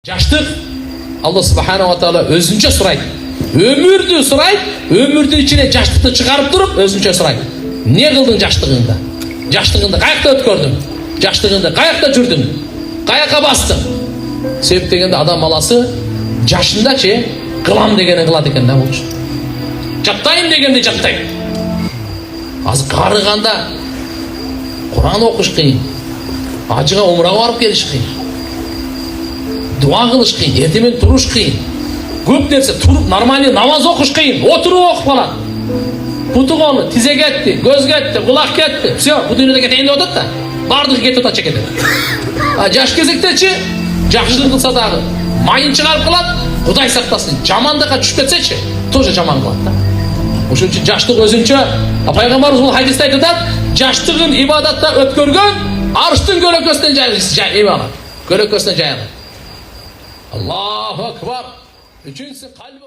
Жаштык Алла субханала ва таала өзүнчө сурайт. Өмүрдү сурайт, өмүрдүн ичине жаштыкты чыгарып туруп өзүнчө сурайт. Не кылдың жаштыгыңда? Жаштыгыңды каякта өткөрдүң? Жаштыгыңда каякта жүрдүң? Каяка бастың? Себеп дегенде адам баласы жашындачы кылам дегенин кылат экен да болчу. Жаттайм дегенде жаттайт. Азыр карыганда Куран окуш кыйын. Ажыга умрага барып келиш кыйын. Дуа кылыш кыйын, эртемен туруш кыйын. Көп нерсе туруп нормальный намаз окуш кыйын. Отуруп окуп калат. Путу колу тизе кетти, көз кетти, кулак кетти. Все, бу дүйнөдө кетейин деп атат да. Бардыгы кетип атат чекеде. А жаш кезектечи жакшылык кылса дагы майын чыгарып калат. Кудай сактасын. Жамандыкка түшүп кетсечи, тоже жаман кылат да. Ошон үчүн жаштык өзүнчө пайгамбарыбыз бул хадисте айтып атат, жаштыгын ибадатта өткөргөн арыштын көлөкөсүнөн жайылат. Көлөкөсүнөн жайылат. Аллаху акбар. Üçüncüsü kalbi